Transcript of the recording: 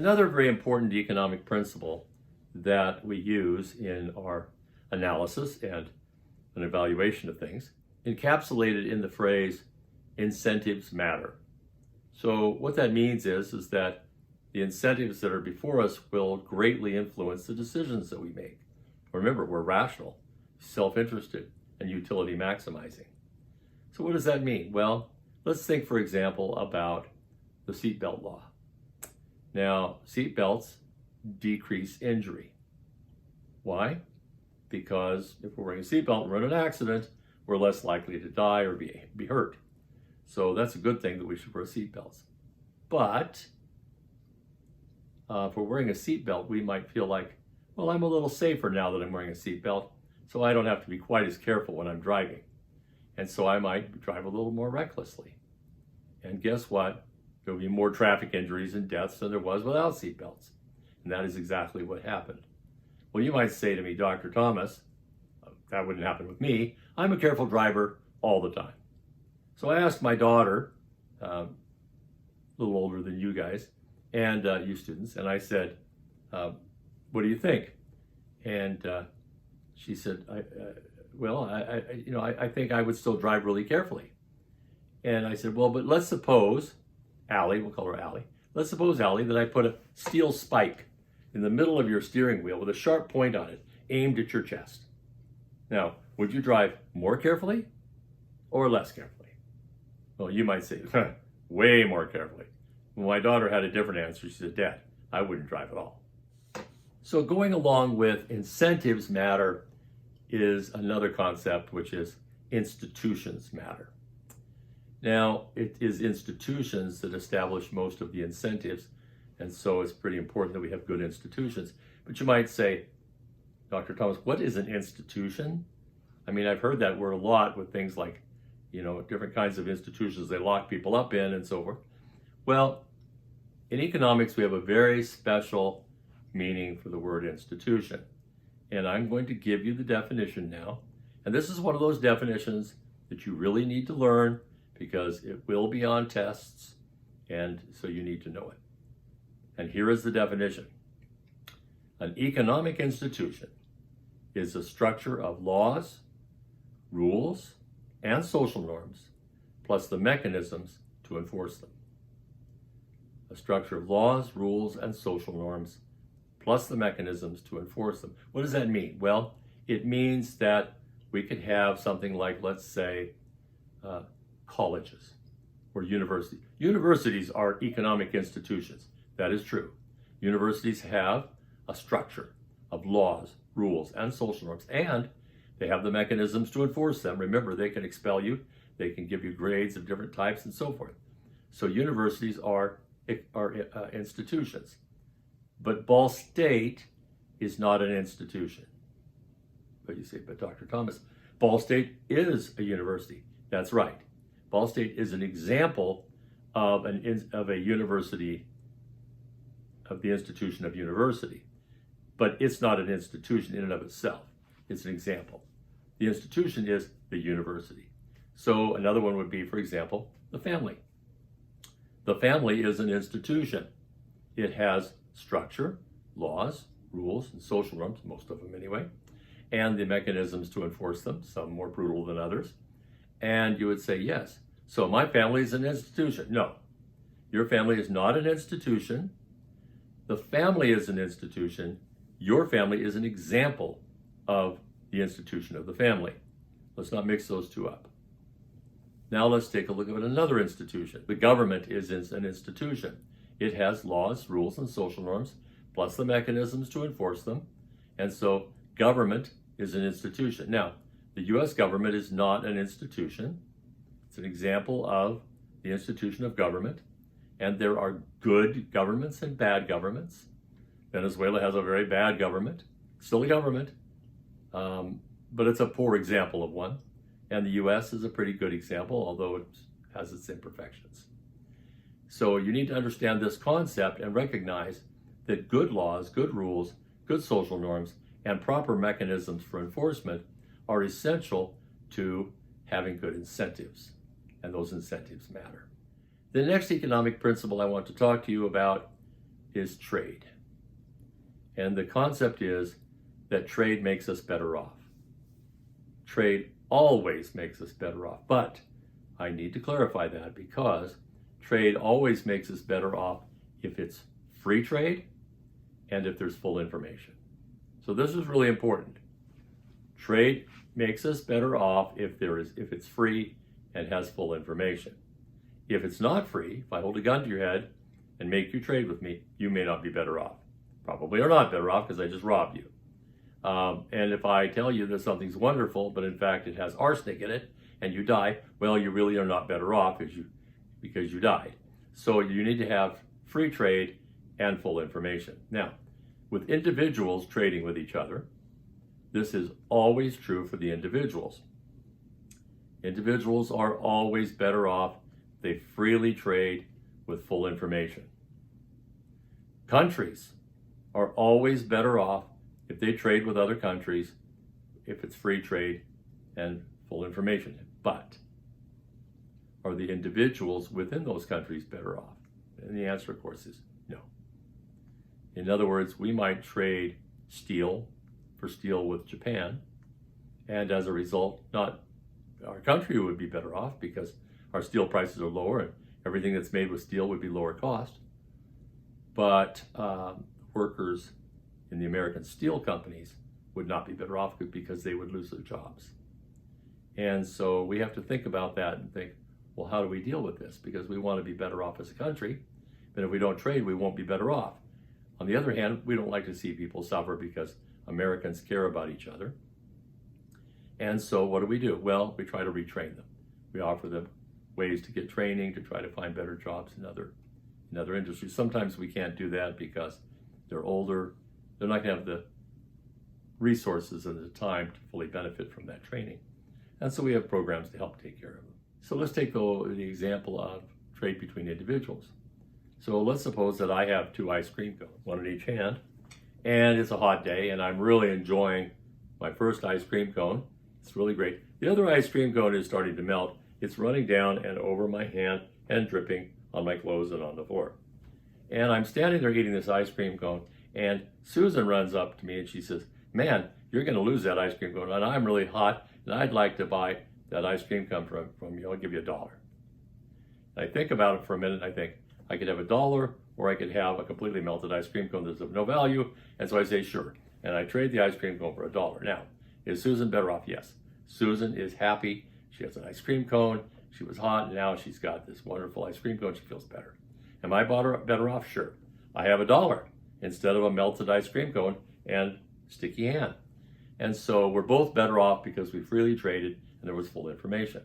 Another very important economic principle that we use in our analysis and an evaluation of things, encapsulated in the phrase, incentives matter. So what that means is that the incentives that are before us will greatly influence the decisions that we make. Remember, we're rational, self-interested, and utility maximizing. So what does that mean? Well, let's think, for example, about the seatbelt law. Now, seatbelts decrease injury. Why? Because if we're wearing a seatbelt and we're in an accident, we're less likely to die or be hurt. So that's a good thing that we should wear seatbelts. But if we're wearing a seatbelt, we might feel like, well, I'm a little safer now that I'm wearing a seatbelt, so I don't have to be quite as careful when I'm driving. And so I might drive a little more recklessly. And guess what? There'll be more traffic injuries and deaths than there was without seatbelts. And that is exactly what happened. Well, you might say to me, Dr. Thomas, that wouldn't happen with me. I'm a careful driver all the time. So I asked my daughter, a little older than you guys, and you students, and I said, what do you think? And she said, I think I would still drive really carefully. And I said, well, but let's suppose, Allie, we'll call her Allie. Let's suppose, Allie, that I put a steel spike in the middle of your steering wheel with a sharp point on it, aimed at your chest. Now, would you drive more carefully or less carefully? Well, you might say, way more carefully. Well, my daughter had a different answer. She said, Dad, I wouldn't drive at all. So going along with incentives matter is another concept, which is institutions matter. Now, it is institutions that establish most of the incentives, and so it's pretty important that we have good institutions. But you might say, Dr. Thomas, what is an institution? I mean, I've heard that word a lot with things like, different kinds of institutions they lock people up in and so forth. Well, in economics, we have a very special meaning for the word institution. And I'm going to give you the definition now. And this is one of those definitions that you really need to learn because it will be on tests, and so you need to know it. And here is the definition. An economic institution is a structure of laws, rules, and social norms, plus the mechanisms to enforce them. A structure of laws, rules, and social norms, plus the mechanisms to enforce them. What does that mean? Well, it means that we could have something like, let's say, colleges or universities. Universities are economic institutions. That is true. Universities have a structure of laws, rules, and social norms, and they have the mechanisms to enforce them. Remember, they can expel you, they can give you grades of different types, and so forth. So universities are institutions. But Ball State is not an institution. But you say, but Dr. Thomas, Ball State is a university. That's right. Ball State is an example of a university, of the institution of university. But it's not an institution in and of itself. It's an example. The institution is the university. So another one would be, for example, the family. The family is an institution. It has structure, laws, rules, and social norms, most of them anyway, and the mechanisms to enforce them, some more brutal than others. And you would say, yes. So my family is an institution. No, your family is not an institution. The family is an institution. Your family is an example of the institution of the family. Let's not mix those two up. Now let's take a look at another institution. The government is an institution. It has laws, rules, and social norms, plus the mechanisms to enforce them. And so government is an institution. Now, the U.S. government is not an institution. It's an example of the institution of government. And there are good governments and bad governments. Venezuela has a very bad government, still a government, but it's a poor example of one. And the U.S. is a pretty good example, although it has its imperfections. So you need to understand this concept and recognize that good laws, good rules, good social norms, and proper mechanisms for enforcement are essential to having good incentives, and those incentives matter. The next economic principle I want to talk to you about is trade. And the concept is that trade makes us better off. Trade always makes us better off. But I need to clarify that, because trade always makes us better off if it's free trade and if there's full information. So this is really important. Trade makes us better off if it's free and has full information. If it's not free, if I hold a gun to your head and make you trade with me, you may not be better off. Probably are not better off because I just robbed you. And if I tell you that something's wonderful, but in fact it has arsenic in it, and you die, well, you really are not better off because you died. So you need to have free trade and full information. Now, with individuals trading with each other, this is always true for the individuals. Individuals are always better off. They freely trade with full information. Countries are always better off if they trade with other countries, if it's free trade and full information. But are the individuals within those countries better off? And the answer, of course, is no. In other words, we might trade steel for steel with Japan, and as a result, not our country would be better off because our steel prices are lower and everything that's made with steel would be lower cost. But workers in the American steel companies would not be better off because they would lose their jobs. And so we have to think about that and think, well, how do we deal with this? Because we want to be better off as a country, but if we don't trade, we won't be better off. On the other hand, we don't like to see people suffer because Americans care about each other. And so what do? Well, we try to retrain them. We offer them ways to get training, to try to find better jobs in other industries. Sometimes we can't do that because they're older. They're not going to have the resources and the time to fully benefit from that training. And so we have programs to help take care of them. So let's take the example of trade between individuals. So let's suppose that I have 2 ice cream cones, one in each hand, and it's a hot day and I'm really enjoying my first ice cream cone. It's really great. The other ice cream cone is starting to melt. It's running down and over my hand and dripping on my clothes and on the floor. And I'm standing there eating this ice cream cone, and Susan runs up to me and she says, "Man, you're going to lose that ice cream cone, and I'm really hot, and I'd like to buy that ice cream cone from you. I'll give you $1." And I think about it for a minute, and I think I could have $1, or I could have a completely melted ice cream cone that's of no value, and so I say, sure. And I trade the ice cream cone for $1. Now, is Susan better off? Yes. Susan is happy. She has an ice cream cone. She was hot, and now she's got this wonderful ice cream cone. She feels better. Am I better off? Sure. I have $1 instead of a melted ice cream cone and sticky hand. And so we're both better off because we freely traded and there was full information.